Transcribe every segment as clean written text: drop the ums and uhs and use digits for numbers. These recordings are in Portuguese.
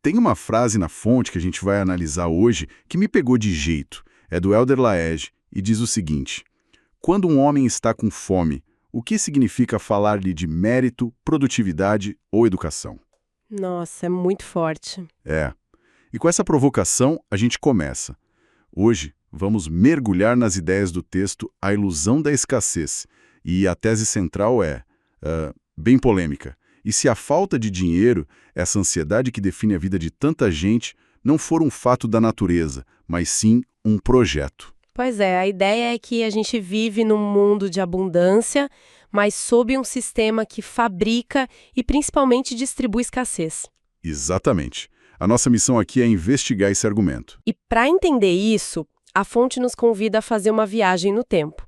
Tem uma frase na fonte que a gente vai analisar hoje que me pegou de jeito. É do Helder Laege e diz o seguinte: quando um homem está com fome, o que significa falar-lhe de mérito, produtividade ou educação? Nossa, é muito forte. É. E com essa provocação, a gente começa. Hoje, vamos mergulhar nas ideias do texto A Ilusão da Escassez. E a tese central é, bem polêmica. E se a falta de dinheiro, essa ansiedade que define a vida de tanta gente, não for um fato da natureza, mas sim um projeto? Pois é, a ideia é que a gente vive num mundo de abundância, mas sob um sistema que fabrica e principalmente distribui escassez. Exatamente. A nossa missão aqui é investigar esse argumento. E para entender isso, a fonte nos convida a fazer uma viagem no tempo.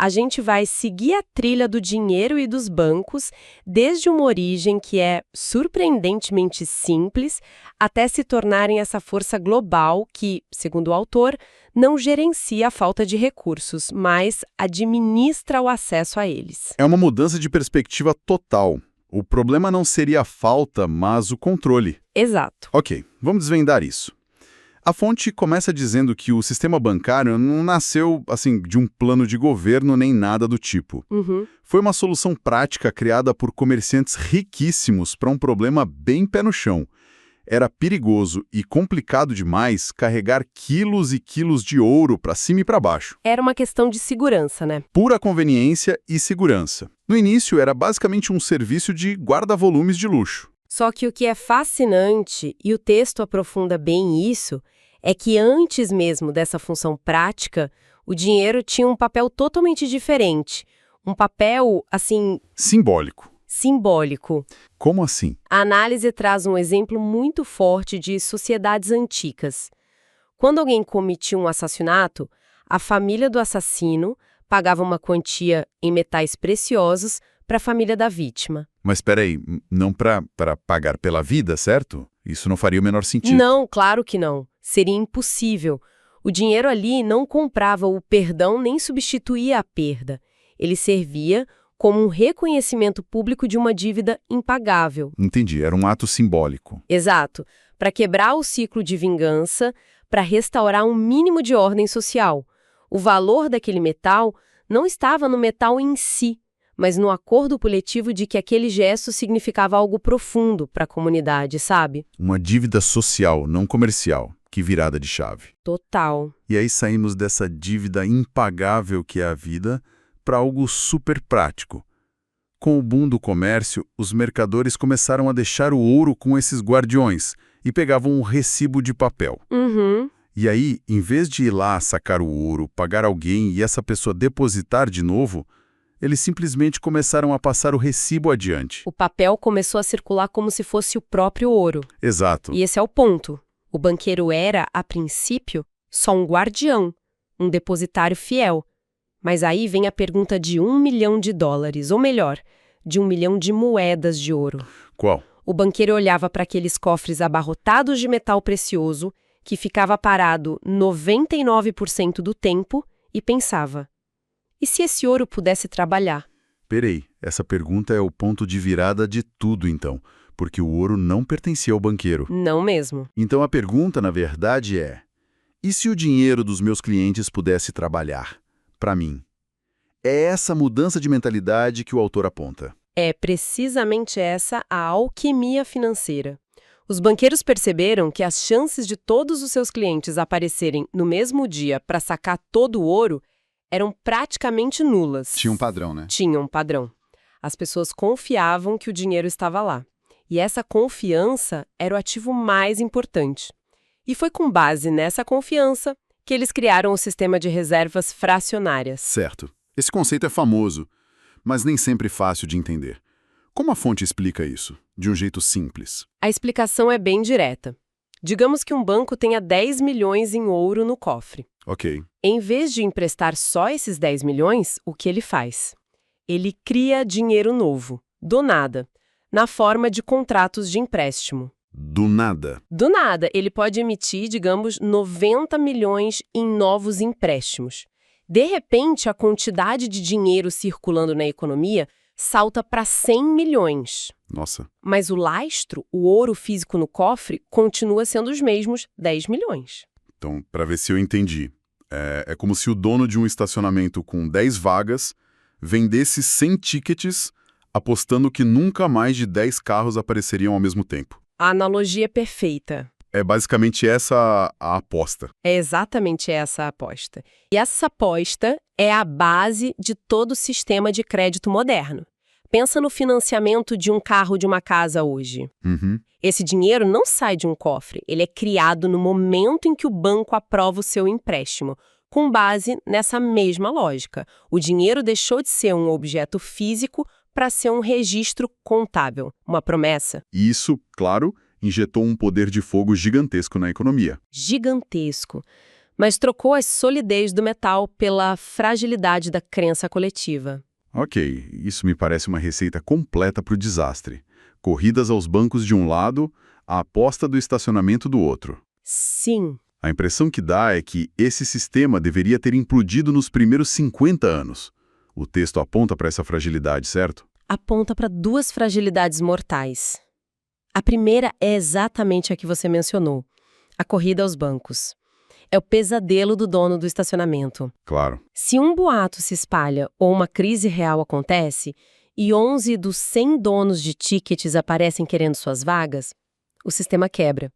A gente vai seguir a trilha do dinheiro e dos bancos, desde uma origem que é surpreendentemente simples, até se tornarem essa força global que, segundo o autor, não gerencia a falta de recursos, mas administra o acesso a eles. É uma mudança de perspectiva total. O problema não seria a falta, mas o controle. Exato. Ok, vamos desvendar isso. A fonte começa dizendo que o sistema bancário não nasceu, assim, de um plano de governo nem nada do tipo. Foi uma solução prática criada por comerciantes riquíssimos para um problema bem pé no chão. Era perigoso e complicado demais carregar quilos e quilos de ouro para cima e para baixo. Era uma questão de segurança, né? Pura conveniência e segurança. No início, era basicamente um serviço de guarda-volumes de luxo. Só que o que é fascinante, e o texto aprofunda bem isso, é que antes mesmo dessa função prática, o dinheiro tinha um papel totalmente diferente. Um papel, assim... Simbólico. Simbólico. Como assim? A análise traz um exemplo muito forte de sociedades antigas. Quando alguém cometia um assassinato, a família do assassino pagava uma quantia em metais preciosos para a família da vítima. Mas peraí, não para pagar pela vida, certo? Isso não faria o menor sentido. Não, claro que não. Seria impossível. O dinheiro ali não comprava o perdão nem substituía a perda. Ele servia como um reconhecimento público de uma dívida impagável. Entendi, era um ato simbólico. Exato. Para quebrar o ciclo de vingança, para restaurar um mínimo de ordem social. O valor daquele metal não estava no metal em si, mas no acordo coletivo de que aquele gesto significava algo profundo para a comunidade, sabe? Uma dívida social, não comercial. Que virada de chave. Total. E aí saímos dessa dívida impagável que é a vida para algo super prático. Com o boom do comércio, os mercadores começaram a deixar o ouro com esses guardiões e pegavam um recibo de papel. E aí, em vez de ir lá sacar o ouro, pagar alguém e essa pessoa depositar de novo, eles simplesmente começaram a passar o recibo adiante. O papel começou a circular como se fosse o próprio ouro. Exato. E esse é o ponto. O banqueiro era, a princípio, só um guardião, um depositário fiel. Mas aí vem a pergunta de $1 milhão, ou melhor, de 1 milhão de moedas de ouro. Qual? O banqueiro olhava para aqueles cofres abarrotados de metal precioso, que ficava parado 99% do tempo, e pensava: e se esse ouro pudesse trabalhar? Peraí, essa pergunta é o ponto de virada de tudo, então. Porque o ouro não pertencia ao banqueiro. Não mesmo. Então a pergunta, na verdade, é: e se o dinheiro dos meus clientes pudesse trabalhar para mim? É essa mudança de mentalidade que o autor aponta. É precisamente essa a alquimia financeira. Os banqueiros perceberam que as chances de todos os seus clientes aparecerem no mesmo dia para sacar todo o ouro eram praticamente nulas. Tinha um padrão, né? Tinha um padrão. As pessoas confiavam que o dinheiro estava lá. E essa confiança era o ativo mais importante. E foi com base nessa confiança que eles criaram o sistema de reservas fracionárias. Certo. Esse conceito é famoso, mas nem sempre fácil de entender. Como a fonte explica isso, de um jeito simples? A explicação é bem direta. Digamos que um banco tenha 10 milhões em ouro no cofre. Ok. Em vez de emprestar só esses 10 milhões, o que ele faz? Ele cria dinheiro novo, do nada, na forma de contratos de empréstimo. Do nada? Do nada, ele pode emitir, digamos, 90 milhões em novos empréstimos. De repente, a quantidade de dinheiro circulando na economia salta para 100 milhões. Nossa. Mas o lastro, o ouro físico no cofre, continua sendo os mesmos 10 milhões. Então, para ver se eu entendi, é como se o dono de um estacionamento com 10 vagas vendesse 100 tickets apostando que nunca mais de 10 carros apareceriam ao mesmo tempo. A analogia é perfeita. É basicamente essa a aposta. É exatamente essa a aposta. E essa aposta é a base de todo o sistema de crédito moderno. Pensa no financiamento de um carro de uma casa hoje. Uhum. Esse dinheiro não sai de um cofre, ele é criado no momento em que o banco aprova o seu empréstimo, com base nessa mesma lógica. O dinheiro deixou de ser um objeto físico para ser um registro contábil, uma promessa. E isso, claro, injetou um poder de fogo gigantesco na economia. Gigantesco. Mas trocou a solidez do metal pela fragilidade da crença coletiva. Ok, isso me parece uma receita completa para o desastre. Corridas aos bancos de um lado, a aposta do estacionamento do outro. Sim. A impressão que dá é que esse sistema deveria ter implodido nos primeiros 50 anos. O texto aponta para essa fragilidade, certo? Aponta para duas fragilidades mortais. A primeira é exatamente a que você mencionou, a corrida aos bancos. É o pesadelo do dono do estacionamento. Claro. Se um boato se espalha ou uma crise real acontece, e 11 dos 100 donos de tickets aparecem querendo suas vagas, o sistema quebra.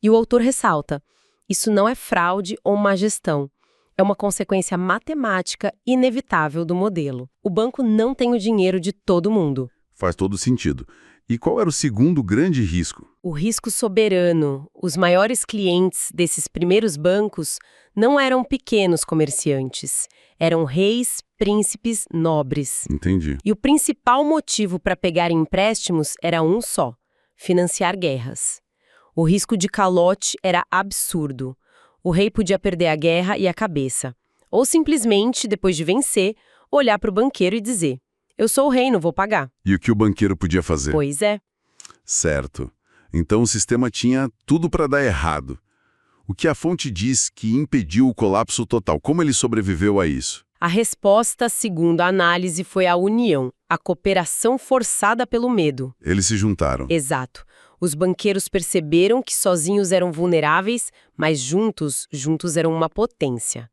E o autor ressalta, isso não é fraude ou má gestão. É uma consequência matemática inevitável do modelo. O banco não tem o dinheiro de todo mundo. Faz todo sentido. E qual era o segundo grande risco? O risco soberano. Os maiores clientes desses primeiros bancos não eram pequenos comerciantes. Eram reis, príncipes, nobres. Entendi. E o principal motivo para pegar empréstimos era um só: financiar guerras. O risco de calote era absurdo. O rei podia perder a guerra e a cabeça. Ou simplesmente, depois de vencer, olhar para o banqueiro e dizer: eu sou o rei, não vou pagar. E o que o banqueiro podia fazer? Pois é. Certo. Então o sistema tinha tudo para dar errado. O que a fonte diz que impediu o colapso total? Como ele sobreviveu a isso? A resposta, segundo a análise, foi a união, a cooperação forçada pelo medo. Eles se juntaram. Exato. Os banqueiros perceberam que sozinhos eram vulneráveis, mas juntos eram uma potência.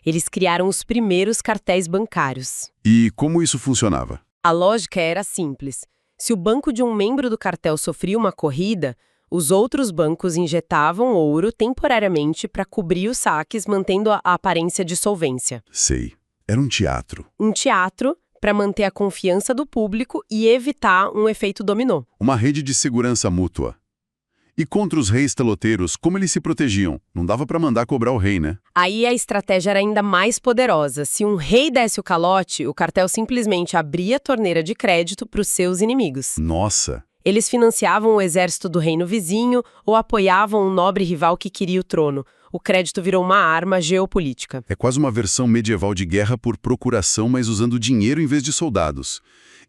Eles criaram os primeiros cartéis bancários. E como isso funcionava? A lógica era simples. Se o banco de um membro do cartel sofria uma corrida, os outros bancos injetavam ouro temporariamente para cobrir os saques, mantendo a aparência de solvência. Sei. Era um teatro. Um teatro para manter a confiança do público e evitar um efeito dominó. Uma rede de segurança mútua. E contra os reis teloteiros, como eles se protegiam? Não dava para mandar cobrar o rei, né? Aí a estratégia era ainda mais poderosa. Se um rei desse o calote, o cartel simplesmente abria a torneira de crédito para os seus inimigos. Nossa! Eles financiavam o exército do reino vizinho ou apoiavam um nobre rival que queria o trono. O crédito virou uma arma geopolítica. É quase uma versão medieval de guerra por procuração, mas usando dinheiro em vez de soldados.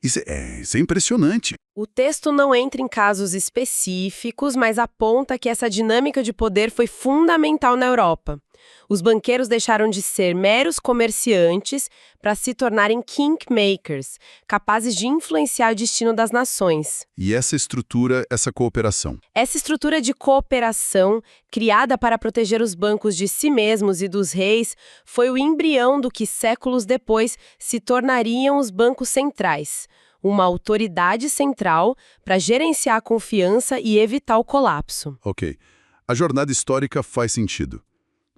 Isso é impressionante. O texto não entra em casos específicos, mas aponta que essa dinâmica de poder foi fundamental na Europa. Os banqueiros deixaram de ser meros comerciantes para se tornarem kingmakers, capazes de influenciar o destino das nações. E essa estrutura, essa cooperação? Essa estrutura de cooperação, criada para proteger os bancos de si mesmos e dos reis, foi o embrião do que séculos depois se tornariam os bancos centrais. Uma autoridade central para gerenciar a confiança e evitar o colapso. Ok. A jornada histórica faz sentido.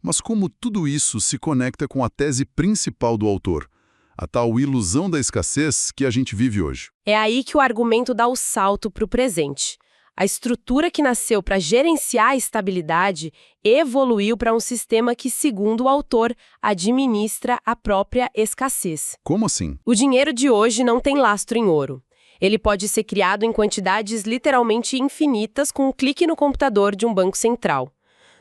Mas como tudo isso se conecta com a tese principal do autor, a tal ilusão da escassez que a gente vive hoje? É aí que o argumento dá o salto para o presente. A estrutura que nasceu para gerenciar a estabilidade evoluiu para um sistema que, segundo o autor, administra a própria escassez. Como assim? O dinheiro de hoje não tem lastro em ouro. Ele pode ser criado em quantidades literalmente infinitas com um clique no computador de um banco central.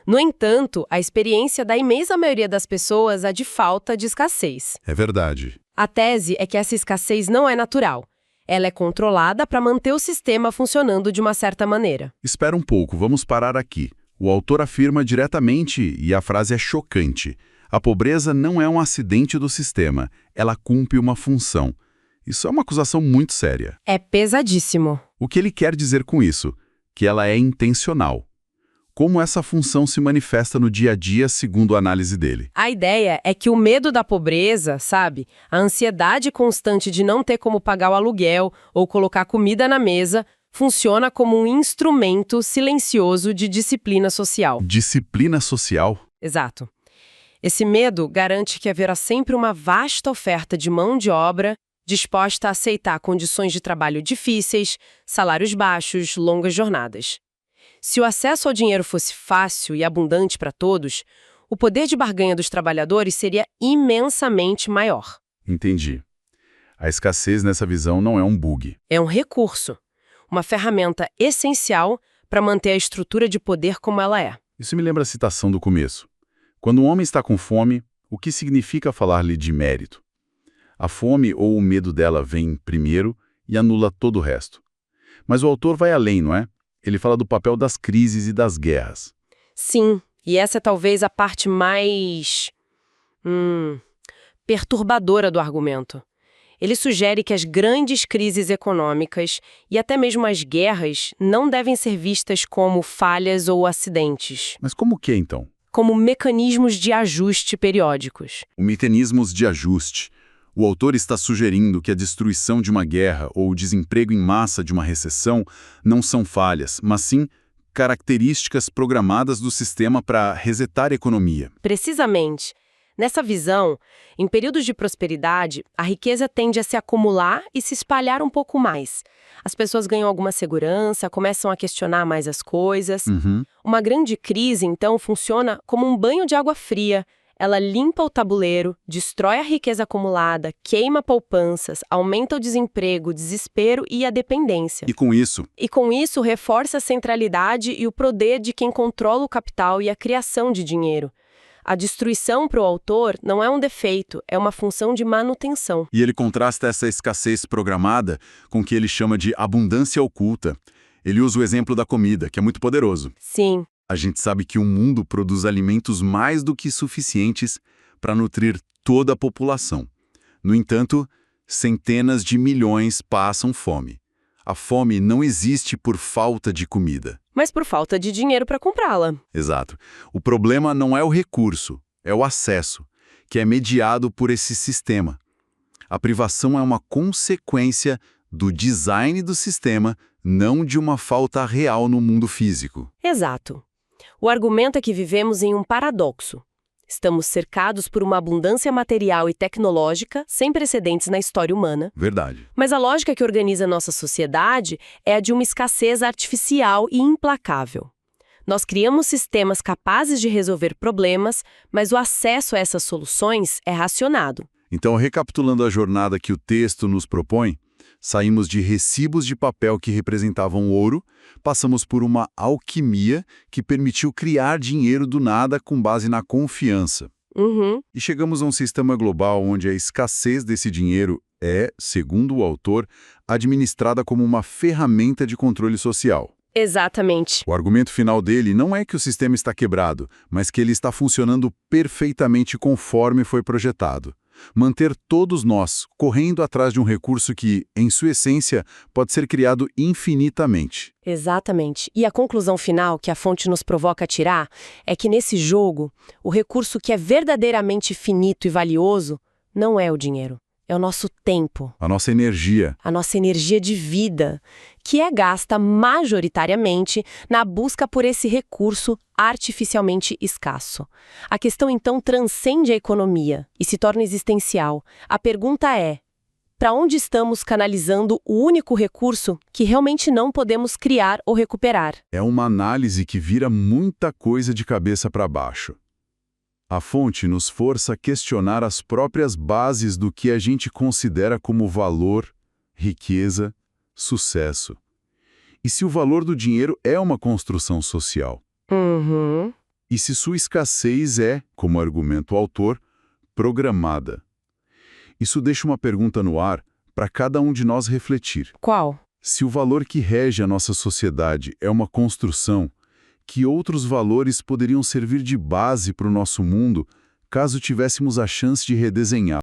No entanto, a experiência da imensa maioria das pessoas é de falta de escassez. É verdade. A tese é que essa escassez não é natural. Ela é controlada para manter o sistema funcionando de uma certa maneira. Espera um pouco, vamos parar aqui. O autor afirma diretamente, e a frase é chocante, a pobreza não é um acidente do sistema, ela cumpre uma função. Isso é uma acusação muito séria. É pesadíssimo. O que ele quer dizer com isso? Que ela é intencional. Como essa função se manifesta no dia a dia, segundo a análise dele? A ideia é que o medo da pobreza, sabe? A ansiedade constante de não ter como pagar o aluguel ou colocar comida na mesa, funciona como um instrumento silencioso de disciplina social. Disciplina social? Exato. Esse medo garante que haverá sempre uma vasta oferta de mão de obra disposta a aceitar condições de trabalho difíceis, salários baixos, longas jornadas. Se o acesso ao dinheiro fosse fácil e abundante para todos, o poder de barganha dos trabalhadores seria imensamente maior. Entendi. A escassez nessa visão não é um bug. É um recurso, uma ferramenta essencial para manter a estrutura de poder como ela é. Isso me lembra a citação do começo. Quando um homem está com fome, o que significa falar-lhe de mérito? A fome ou o medo dela vem primeiro e anula todo o resto. Mas o autor vai além, não é? Ele fala do papel das crises e das guerras. Sim, e essa é talvez a parte mais perturbadora do argumento. Ele sugere que as grandes crises econômicas e até mesmo as guerras não devem ser vistas como falhas ou acidentes, Mas como que, então? como mecanismos de ajuste periódicos. O mecanismos de ajuste. O autor está sugerindo que a destruição de uma guerra ou o desemprego em massa de uma recessão não são falhas, mas sim características programadas do sistema para resetar a economia. Precisamente. Nessa visão, em períodos de prosperidade, a riqueza tende a se acumular e se espalhar um pouco mais. As pessoas ganham alguma segurança, começam a questionar mais as coisas. Uma grande crise, então, funciona como um banho de água fria. Ela limpa o tabuleiro, destrói a riqueza acumulada, queima poupanças, aumenta o desemprego, o desespero e a dependência. E com isso, Reforça a centralidade e o poder de quem controla o capital e a criação de dinheiro. A destruição para o autor não é um defeito, é uma função de manutenção. e ele contrasta essa escassez programada com o que ele chama de abundância oculta. Ele usa o exemplo da comida, que é muito poderoso. Sim, A gente sabe que o mundo produz alimentos mais do que suficientes para nutrir toda a população. No entanto, centenas de milhões passam fome. A fome não existe por falta de comida. mas por falta de dinheiro para comprá-la. Exato. O problema não é o recurso, é o acesso, que é mediado por esse sistema. A privação é uma consequência do design do sistema, não de uma falta real no mundo físico. Exato. O argumento é que vivemos em um paradoxo. Estamos cercados por uma abundância material e tecnológica sem precedentes na história humana, Verdade. mas a lógica que organiza nossa sociedade é a de uma escassez artificial e implacável. Nós criamos sistemas capazes de resolver problemas, mas o acesso a essas soluções é racionado. Então, recapitulando a jornada que o texto nos propõe, saímos de recibos de papel que representavam ouro, passamos por uma alquimia que permitiu criar dinheiro do nada com base na confiança. E chegamos a um sistema global onde a escassez desse dinheiro é, segundo o autor, administrada como uma ferramenta de controle social. Exatamente. O argumento final dele não é que o sistema está quebrado, mas que ele está funcionando perfeitamente conforme foi projetado. Manter todos nós correndo atrás de um recurso que, em sua essência, pode ser criado infinitamente. Exatamente. E a conclusão final que a fonte nos provoca a tirar é que nesse jogo, o recurso que é verdadeiramente finito e valioso não é o dinheiro. É o nosso tempo, A nossa energia. a nossa energia de vida, que é gasta majoritariamente na busca por esse recurso artificialmente escasso. A questão, então, transcende a economia e se torna existencial. A pergunta é: para onde estamos canalizando o único recurso que realmente não podemos criar ou recuperar? É uma análise que vira muita coisa de cabeça para baixo. A fonte nos força a questionar as próprias bases do que a gente considera como valor, riqueza, sucesso. E se o valor do dinheiro é uma construção social? E se sua escassez é, como argumenta o autor, programada? Isso deixa uma pergunta no ar para cada um de nós refletir. Qual? Se o valor que rege a nossa sociedade é uma construção, que outros valores poderiam servir de base para o nosso mundo caso tivéssemos a chance de redesenhar?